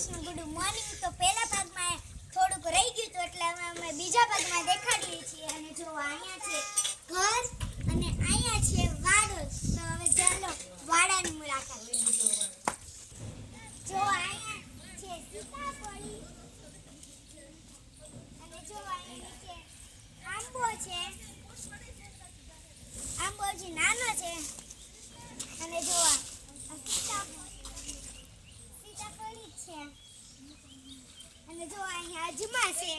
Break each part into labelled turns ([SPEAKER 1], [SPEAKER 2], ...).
[SPEAKER 1] Krishna good morning. તો પહેલા ભાગમાં થોડુંક રહી ગયું તો એટલે અમે બીજા ભાગમાં દેખાડીએ છીએ. અને જો અહીંયા છે ઘર અને અહીંયા છે વાડો. તો હવે ચાલો વાડાની મુલાકાત લઈએ. જો અહીંયા છે સીતાફળી અને જો અહીંયા નીચે આંબો છે. આંબો જે નાનો છે અને જો આ સીતાફળી છે અને જો અહીંયા અજમા છે.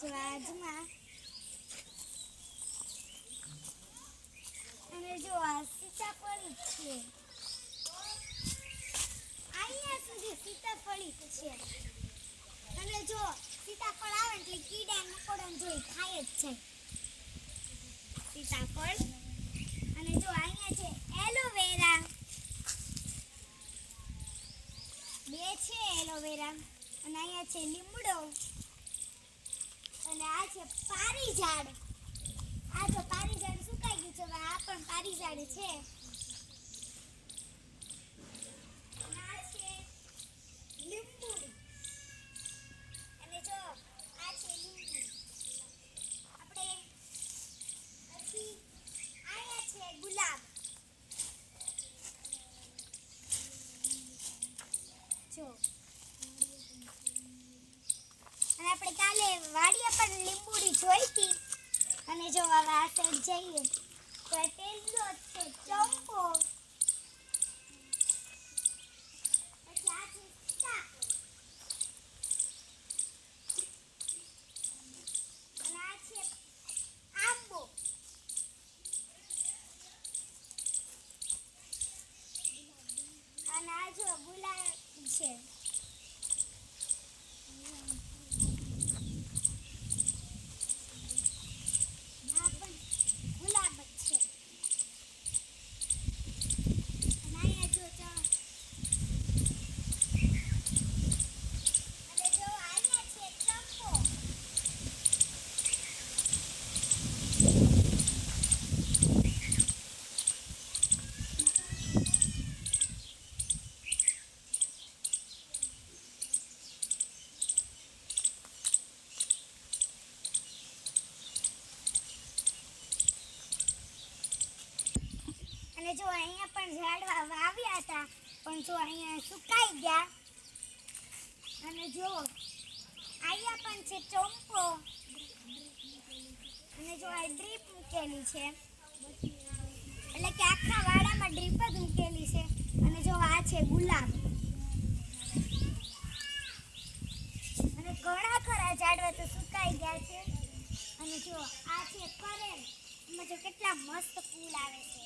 [SPEAKER 1] જો અજમા અને જો આ સીતાફળી છે. અહીંયા સુધી સીતાફળી છે અને જો સીતાફળ આવે એટલે કીડા મકોડા જોઈ ખાય જ છે સીતાફળ. અને જો અહીંયા છે એલોવેરા, બે છે એલોવેરા. અને અહીંયા છે લીમડો અને આ છે પારીઝાડ. આ તો પારીઝાડ સુકાઈ ગયું છે, હવે આ પણ પારીઝાડ છે. અને આ છે લીંબુડી અને જો આ છે લીંબુ. આપણે પછી અહીંયા છે ગુલાબ. જો અને આપણે કાલે વાડિયા પર લીંબુડી જોઈ હતી. અને જો હવે આ સાઈડ જઈએ તો પેલો છે ચંપો. પછી આ છે સીતાફળ અને આ છે આંબો. અને આ જો ગુલાબ છે. આ પણ ગુલાબ જ છે. અને અહીંયા જો અને જો અહીંયા છે ચંપો. અને જો અહીંયા પણ ઝાડવા વાવ્યા હતા પણ જો અહીંયા સુકાઈ ગયા. અને જો અહીંયા પણ છે ચંપો અને જો આ ડ્રીપ મૂકેલી છે એટલે કે આખા વાડામાં ડ્રીપ જ મૂકેલી છે. અને જો આ છે ગુલાબ અને ઘણા ખરા ઝાડવા તો સુકાઈ ગયા છે. અને જો આ છે કરેલ, એમાં જો કેટલા મસ્ત ફૂલ આવે છે.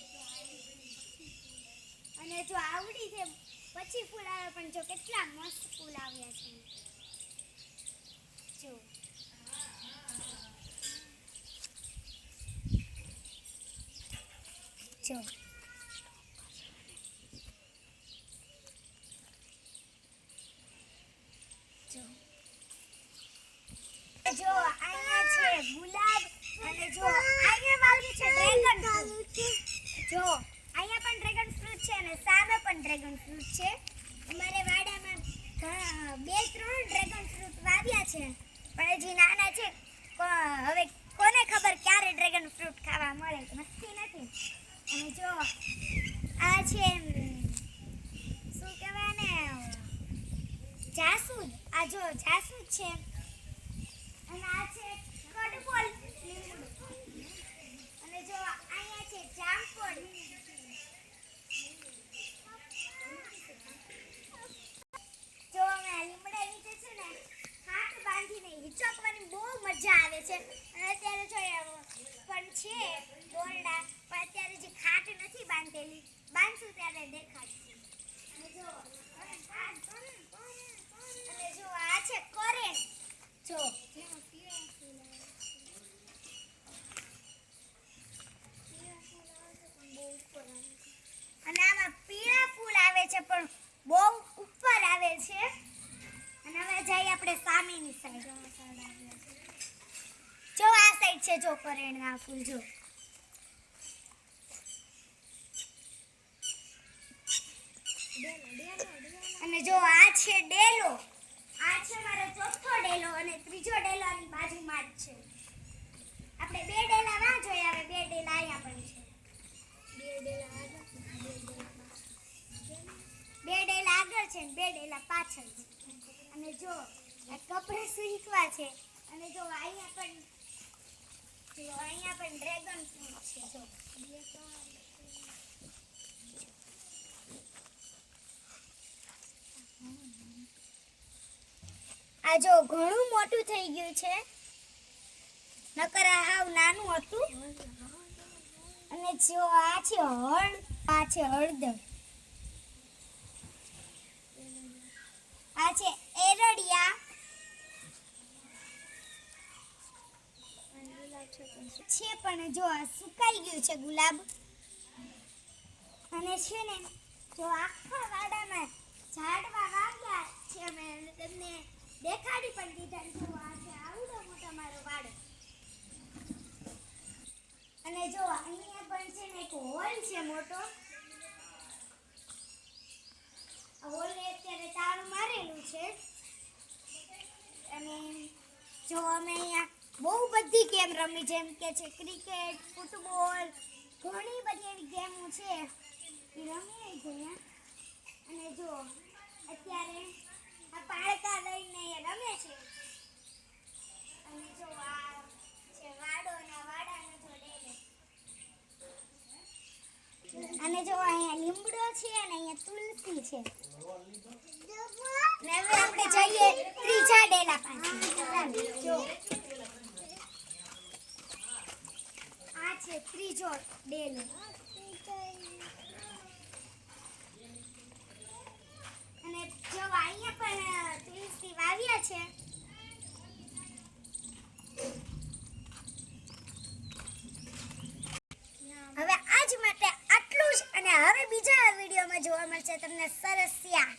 [SPEAKER 1] અને જો આવડી છે પછી ફૂલ આવે પણ જો કેટલા મસ્ત ફૂલ આવ્યા છે. જો જો જો અહીંયા છે ગુલાબ અને જો અહીંયા વાવ્યું છે ડ્રેગન ફ્રૂટ. જો અહીંયા પણ ડ્રેગન ફ્રૂટ છે અને સામે પણ ડ્રેગન ફ્રૂટ છે. અમારે વાડામાં 2-3 ડ્રેગન ફ્રૂટ વાવ્યા છે પણ હજી નાના છે. હવે કોને ખબર ક્યારે ડ્રેગન ફ્રૂટ ખાવા મળે, નક્કી નથી. અને જો આ છે શું કહેવાય ને જાસૂદ. આ જો જાસૂદ છે અને આ છે કડબોલ અને જો અહીંયા છે જામફળ. જો અમે લીમડા નીચે છે ને હાથ બાંધીને હિચકવાની બહુ મજા આવે છે. અને અત્યારે જો પણ છે દોરડા પણ અત્યારે જે ખાટ નથી બાંધેલી, બાંધશું ત્યારે દેખાડશે. અને જો આ છે કરેલ. જો અને આમાં પીળા ફૂલ આવે છે પણ બહુ ઉપર આવે છે. અને હવે જઈએ આપણે સામેની સાઈડ. જો આ સાઈડ છે જો કરેણના ફૂલ. જો અને જો આ છે ડેલો, આ છે મારો ચોથો ડેલો અને ત્રીજો ડેલો આની બાજુમાં જ છે. આપણે બે ડેલા વાં જોયા, હવે બે ડેલા અહીંયા પણ છે. બે ડેલા આગળ છે ને બે ડેલા પાછળ છે. અને જો આ કપડાં સૂકવા છે અને જો અહીંયા પણ ડ્રેગન ફ્રૂટ છે. જો આ જો ઘણું મોટું થઈ ગયું છે, નકર આ હાવ નાનું હતું. અને જો આ છે આ છે હળદર, આ છે એરડિયા, છે પણ જો આ સુકાઈ ગયું છે ગુલાબ. અને છે ને જો આખા વાડામાં ઝાડવા વાવ્યા છે, અમે તમને દેખાડી પણ દીધા. જો આ છે આવડો મોટો મારો વાડો. અને જો અહીંયા પણ છે ને એક હોલ છે મોટો. આ હોલને અત્યારે તાળું મારેલું છે. અને જો અમે અહીંયા બહુ બધી ગેમ રમી, જેમ કે છે ક્રિકેટ, ફૂટબોલ, ઘણી બધી એવી ગેમો છે એ રમીએ છીએ. અને જો અત્યારે આ પાળકા લઈને રમે છે. અને જો આ છે વાડો અને આ વાડાનો જો ડેલો. અને જો અહીંયા લીમડો છે અને અહીંયા તુલસી છે. ને હવે આપણે જઈએ ત્રીજા ડેલા પાસે. જો આ છે ત્રીજો ડેલો. અને જો અહીંયા પણ તુલસી વાવ્યા છે. હવે આજ માટે આટલું જ, અને હવે બીજા વિડીયોમાં જોવા મળશે તમને સરસિયા.